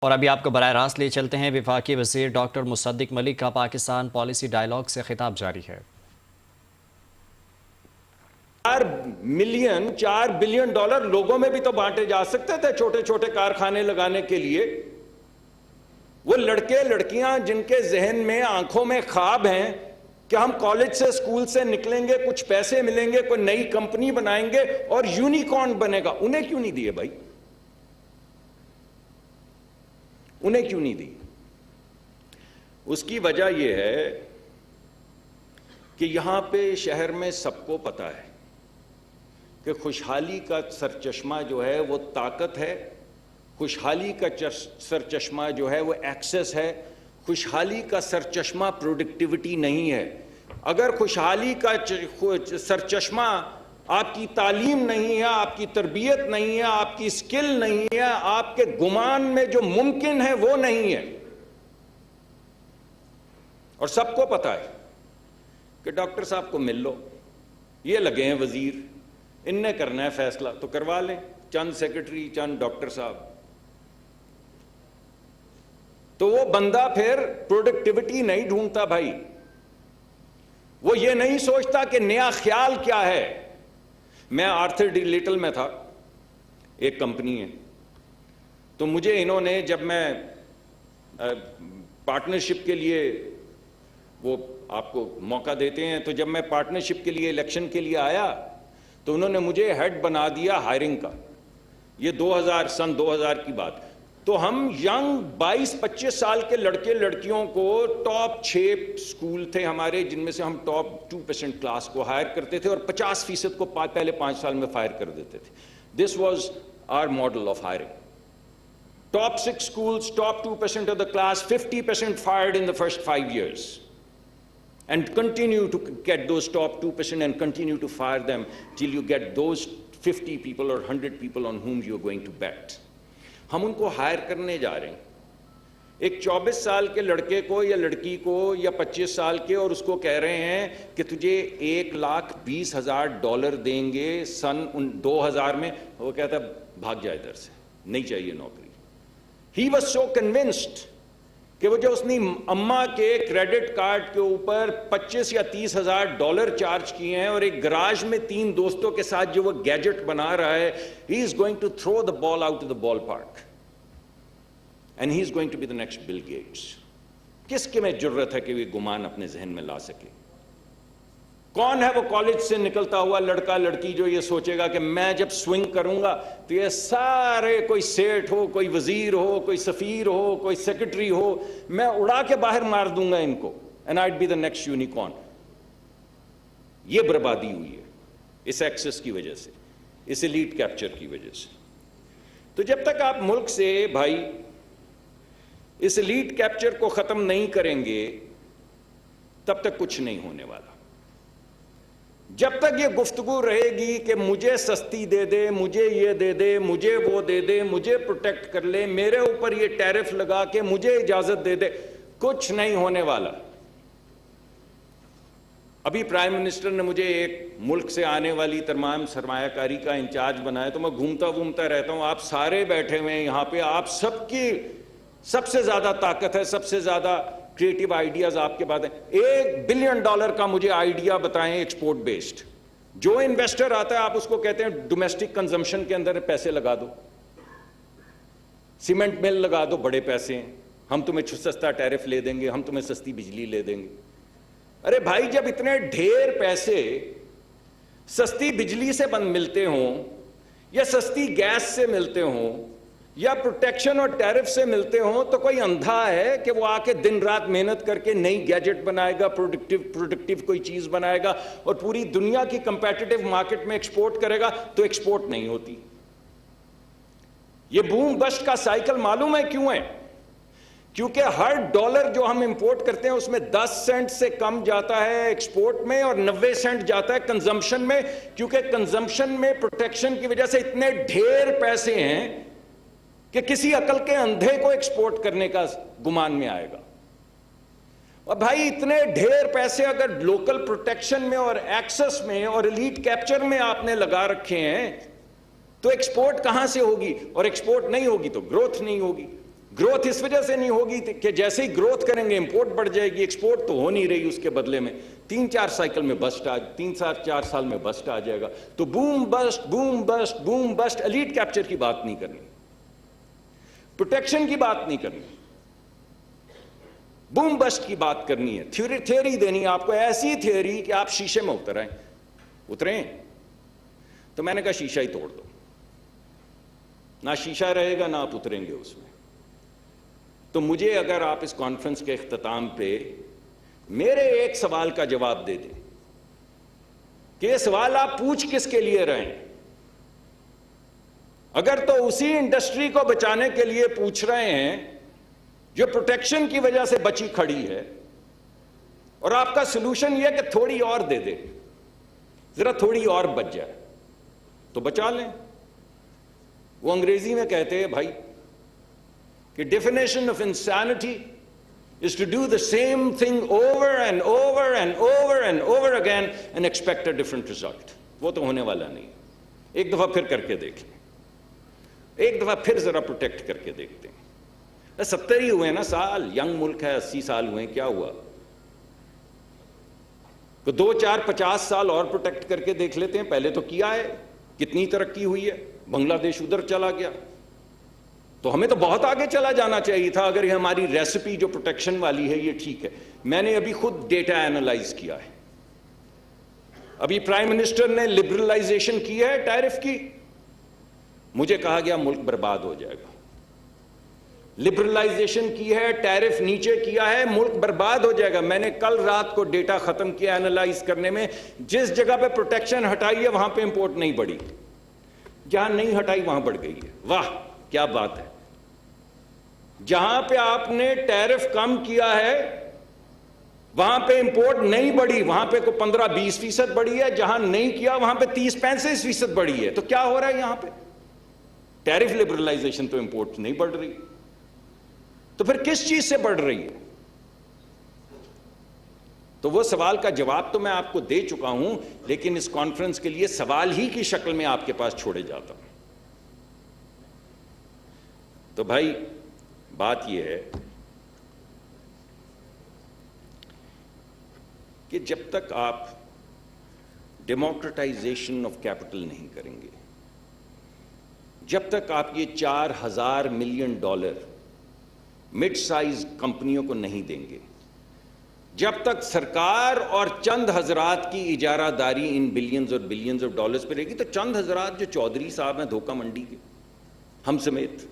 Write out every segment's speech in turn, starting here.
اور ابھی آپ کو براہ راست لے چلتے ہیں وفاقی وزیر ڈاکٹر مصدق ملک کا پاکستان پالیسی ڈائیلاگ سے خطاب جاری ہے۔ 4 بلین ڈالر لوگوں میں بھی تو بانٹے جا سکتے تھے، چھوٹے چھوٹے کارخانے لگانے کے لیے۔ وہ لڑکے لڑکیاں جن کے ذہن میں آنکھوں میں خواب ہیں کہ ہم کالج سے اسکول سے نکلیں گے، کچھ پیسے ملیں گے، کوئی نئی کمپنی بنائیں گے اور یونیکارن بنے گا، انہیں کیوں نہیں دیے بھائی؟ انہیں کیوں نہیں دی؟ اس کی وجہ یہ ہے کہ یہاں پہ شہر میں سب کو پتا ہے کہ خوشحالی کا سرچشمہ جو ہے وہ طاقت ہے، خوشحالی کا سرچشمہ جو ہے وہ ایکسس ہے، خوشحالی کا سرچشمہ پروڈکٹیوٹی نہیں ہے۔ اگر خوشحالی کا سرچشمہ آپ کی تعلیم نہیں ہے، آپ کی تربیت نہیں ہے، آپ کی اسکل نہیں ہے، آپ کے گمان میں جو ممکن ہے وہ نہیں ہے، اور سب کو پتا ہے کہ ڈاکٹر صاحب کو مل لو، یہ لگے ہیں وزیر، ان نے کرنا ہے فیصلہ تو کروا لیں، چند سیکرٹری، چند ڈاکٹر صاحب، تو وہ بندہ پھر پروڈکٹیوٹی نہیں ڈھونڈتا بھائی، وہ یہ نہیں سوچتا کہ نیا خیال کیا ہے۔ میں آرتھر ڈی لیٹل میں تھا، ایک کمپنی ہے، تو مجھے انہوں نے جب میں پارٹنرشپ کے لیے وہ آپ کو موقع دیتے ہیں، تو جب میں پارٹنرشپ کے لیے الیکشن کے لیے آیا تو انہوں نے مجھے ہیڈ بنا دیا ہائرنگ کا۔ یہ سن 2000 کی بات۔ تو ہم ینگ 22-25 سال کے لڑکے لڑکیوں کو ٹاپ 6 سکول تھے ہمارے، جن میں سے ہم ٹاپ 2% کلاس کو ہائر کرتے تھے اور 50% کو پہلے 5 سال میں فائر کر دیتے تھے۔ This was our model of hiring. Top 6 schools, top 2% of the class, 50% fired in the first 5 years. And continue to get those top 2% and continue to fire them till you get those 50 people or 100 people on whom you're going to bet. ہم ان کو higher کرنے جا رہے ہیں، ایک 24 سال کے لڑکے کو یا لڑکی کو یا 25 سال کے، اور اس کو کہہ رہے ہیں کہ تجھے $1,20,000 دیں گے سن 2000 میں۔ وہ کہتا ہے بھاگ جائے ادھر سے، نہیں چاہیے نوکری۔ He was so convinced کہ وہ جو اس نے اماں کے کریڈٹ کارڈ کے اوپر $25,000 یا $30,000 چارج کیے ہیں، اور ایک گراج میں 3 دوستوں کے ساتھ جو وہ گیجٹ بنا رہا ہے، he is going to throw the ball out of the ballpark and he is going to be the next Bill Gates۔ کس کے میں جرت ہے کہ وہ گمان اپنے ذہن میں لا سکے؟ کون ہے وہ کالج سے نکلتا ہوا لڑکا لڑکی جو یہ سوچے گا کہ میں جب سوئنگ کروں گا تو یہ سارے، کوئی سیٹ ہو، کوئی وزیر ہو، کوئی سفیر ہو، کوئی سیکرٹری ہو، میں اڑا کے باہر مار دوں گا ان کو، and I'd be the next unicorn۔ یہ بربادی ہوئی ہے اس ایکسس کی وجہ سے، اس ایلیٹ کیپچر کی وجہ سے۔ تو جب تک آپ ملک سے بھائی اس ایلیٹ کیپچر کو ختم نہیں کریں گے تب تک کچھ نہیں ہونے والا۔ جب تک یہ گفتگو رہے گی کہ مجھے سستی دے دے، مجھے یہ دے دے، مجھے وہ دے دے، مجھے پروٹیکٹ کر لے، میرے اوپر یہ ٹیرف لگا کے مجھے اجازت دے دے، کچھ نہیں ہونے والا۔ ابھی پرائم منسٹر نے مجھے ایک ملک سے آنے والی تمام سرمایہ کاری کا انچارج بنایا، تو میں گھومتا رہتا ہوں، آپ سارے بیٹھے ہوئے ہیں یہاں پہ، آپ سب کی سب سے زیادہ طاقت ہے، سب سے زیادہ کریٹیو آئیڈیاز آپ کے پاس ہیں۔ $1 بلین کا مجھے آئیڈیا بتائیں ایکسپورٹ بیسڈ۔ جو انویسٹر آتا ہے آپ اس کو کہتے ہیں ڈومیسٹک کنزمپشن کے اندر پیسے لگا دو، سیمنٹ مل لگا دو، بڑے پیسے ہیں، ہم تمہیں سستا ٹیرف لے دیں گے، ہم تمہیں سستی بجلی لے دیں گے۔ ارے بھائی جب اتنے ڈھیر پیسے سستی بجلی سے ملتے ہوں یا سستی گیس سے ملتے ہوں یا پروٹیکشن اور ٹیرف سے ملتے ہوں، تو کوئی اندھا ہے کہ وہ آ کے دن رات محنت کر کے نئی گیجٹ بنائے گا، پروڈکٹیو کوئی چیز بنائے گا اور پوری دنیا کی کمپیٹیٹو مارکیٹ میں ایکسپورٹ کرے گا تو ایکسپورٹ نہیں ہوتی۔ یہ بوم بسٹ کا سائیکل معلوم ہے کیوں ہے؟ کیونکہ ہر ڈالر جو ہم امپورٹ کرتے ہیں اس میں 10 سینٹ سے کم جاتا ہے ایکسپورٹ میں اور 90 سینٹ جاتا ہے کنزمپشن میں، کیونکہ کنزمپشن میں پروٹیکشن کی وجہ سے اتنے ڈھیر پیسے ہیں کہ کسی عقل کے اندھے کو ایکسپورٹ کرنے کا گمان میں آئے گا۔ اور بھائی اتنے ڈھیر پیسے اگر لوکل پروٹیکشن میں اور ایکسس میں اور ایلیٹ کیپچر میں آپ نے لگا رکھے ہیں تو ایکسپورٹ کہاں سے ہوگی؟ اور ایکسپورٹ نہیں ہوگی تو گروتھ نہیں ہوگی۔ ग्रोथ इस वजह से नहीं होगी कि जैसे ही ग्रोथ करेंगे इंपोर्ट बढ़ जाएगी, एक्सपोर्ट तो हो नहीं रही, उसके बदले में 3-4 साइकिल में बस्ट 3-4 साल में बस्ट आ जाएगा। तो boom bust boom bust boom bust, elite capture की बात नहीं करनी, प्रोटेक्शन की बात नहीं करनी, बूम बस्ट की बात करनी है। थियोरी देनी है आपको, ऐसी थियोरी कि आप शीशे में उतरें। तो मैंने कहा शीशा ही तोड़ दो, ना शीशा रहेगा ना आप उतरेंगे उसमें। तो मुझे अगर आप इस कॉन्फ्रेंस के इख्तिताम पे मेरे एक सवाल का जवाब दे दें कि ये सवाल आप पूछ किसके लिए रहे हैं, अगर तो उसी इंडस्ट्री को बचाने के लिए पूछ रहे हैं जो प्रोटेक्शन की वजह से बची खड़ी है, और आपका सलूशन यह कि थोड़ी और दे दे, जरा थोड़ी और बच जाए, तो बचा लें। वो अंग्रेजी में कहते हैं भाई कि definition of insanity is to do the same thing over and over and over and over again and expect a different result. वो तो होने वाला नहीं। एक दफा फिर करके देख लें, एक दफा फिर जरा प्रोटेक्ट करके देखते हैं। 70 ही हुए ना साल, यंग मुल्क है, 80 साल हुए, क्या हुआ? तो 2, 4, 50 साल और प्रोटेक्ट करके देख लेते हैं। पहले तो किया है, कितनी तरक्की हुई है, बांग्लादेश उधर चला गया, तो हमें तो बहुत आगे चला जाना चाहिए था अगर ये हमारी रेसिपी जो प्रोटेक्शन वाली है ये ठीक है। मैंने अभी खुद डेटा एनालाइज किया है। अभी प्राइम मिनिस्टर ने लिबरलाइजेशन की है टैरिफ की, मुझे कहा गया मुल्क बर्बाद हो जाएगा। लिबरलाइजेशन की है, टैरिफ नीचे किया है, मुल्क बर्बाद हो जाएगा। मैंने कल रात को डेटा खत्म किया एनालाइज करने में, जिस जगह पे प्रोटेक्शन हटाई है वहां पे इंपोर्ट नहीं बढ़ी, जहां नहीं हटाई वहां बढ़ गई है। वाह क्या बात है। जहां पे आपने टैरिफ कम किया है वहां पे इंपोर्ट नहीं बढ़ी, वहां पे को 15-20% बढ़ी है, जहां नहीं किया वहां पे 30-35% बढ़ी है। तो क्या हो रहा है यहां पे? टैरिफ लिबरलाइजेशन, तो इंपोर्ट नहीं बढ़ रही, तो फिर किस चीज से बढ़ रही है? तो वो सवाल का जवाब तो मैं आपको दे चुका हूं, लेकिन इस कॉन्फ्रेंस के लिए सवाल ही की शक्ल में आपके पास छोड़े जाता हूं। तो भाई बात यह है कि जब तक आप डेमोक्रेटाइजेशन ऑफ कैपिटल नहीं करेंगे, जब तक आप ये $4,000 मिलियन मिड साइज कंपनियों को नहीं देंगे, जब तक सरकार और चंद हजरात की इजारादारी इन बिलियंस और बिलियंस ऑफ डॉलर्स पे रहेगी, तो चंद हजरात जो चौधरी साहब हैं धोखा मंडी के, हम समेत,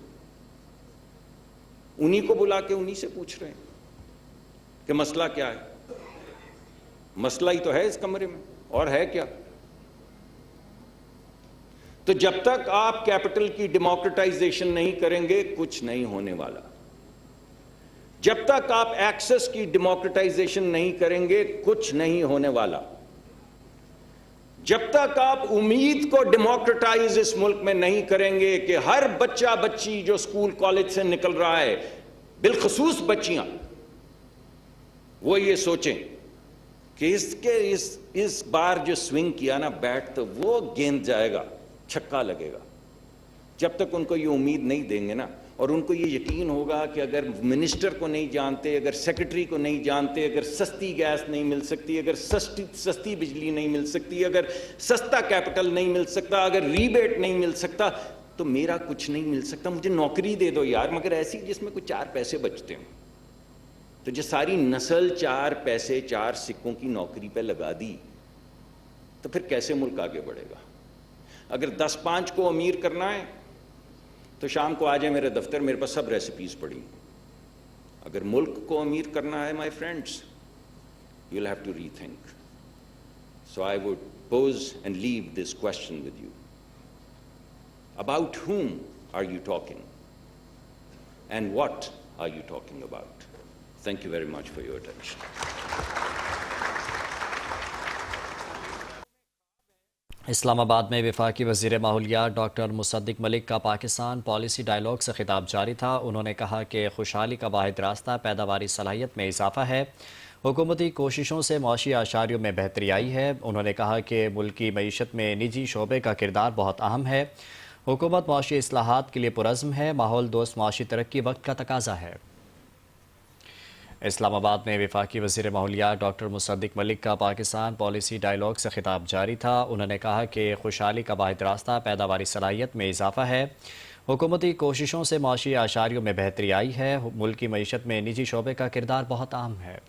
उन्हीं को बुला के उन्हीं से पूछ रहे हैं कि मसला क्या है। मसला ही तो है इस कमरे में, और है क्या? तो जब तक आप कैपिटल की डेमोक्रेटाइजेशन नहीं करेंगे कुछ नहीं होने वाला। जब तक आप एक्सेस की डेमोक्रेटाइजेशन नहीं करेंगे कुछ नहीं होने वाला। जब तक आप उम्मीद को डेमोक्रेटाइज इस मुल्क में नहीं करेंगे कि हर बच्चा बच्ची जो स्कूल कॉलेज से निकल रहा है, बिलखसूस बच्चियां, वो ये सोचें कि इस बार जो स्विंग किया ना बैट, तो वो गेंद जाएगा, छक्का लगेगा। जब तक उनको ये उम्मीद नहीं देंगे ना, और उनको ये यकीन होगा कि अगर मिनिस्टर को नहीं जानते, अगर सेक्रेटरी को नहीं जानते, अगर सस्ती गैस नहीं मिल सकती, अगर सस्ती बिजली नहीं मिल सकती, अगर सस्ता कैपिटल नहीं मिल सकता, अगर रीबेट नहीं मिल सकता, तो मेरा कुछ नहीं मिल सकता। मुझे नौकरी दे दो यार, मगर ऐसी जिसमें कुछ 4 पैसे बचते हों। तो जो सारी नस्ल 4 पैसे 4 सिक्कों की नौकरी पे लगा दी, तो फिर कैसे मुल्क आगे बढ़ेगा? अगर 10-5 को अमीर करना है तो शाम को आ जाए मेरे दफ्तर, मेरे पास सब रेसिपीज पड़ी। अगर मुल्क को अमीर करना है my friends, you will have to rethink. So I would pause and leave this question with you, about whom are you talking and what are you talking about? Thank you very much for your attention. Islamabad में वफाकी वज़ीर माहौलियात doctor Mossadegh Malik का Pakistan policy dialogue से खिताब जारी था। उन्होंने कहा कि खुशहाली का वाहिद रास्ता पैदावारी सलाहियत में इजाफा है। हुकूमती कोशिशों से मौशी आशारियों में बेहतरी आई है। उन्होंने कहा कि मुल्क की मईशत में निजी शोबे का किरदार बहुत अहम है। हुकूमत माशी इस्लाहात के लिए पुरज़्म है, माहौल दोस्त माशी तरक्की वक्त का तकाजा है। इस्लामाबाद में वफाकी वज़ीर माहौलियात डॉक्टर मुसद्दिक मलिक का पाकिस्तान पॉलिसी डायलॉग से खिताब जारी था। उन्होंने कहा कि खुशहाली का वाहिद रास्ता पैदावारी सलाहियत में इजाफा है। हुकूमती कोशिशों से माशी आशारियों में बेहतरी आई है। मुल्क की मईशत में निजी शोबे का किरदार बहुत अहम है।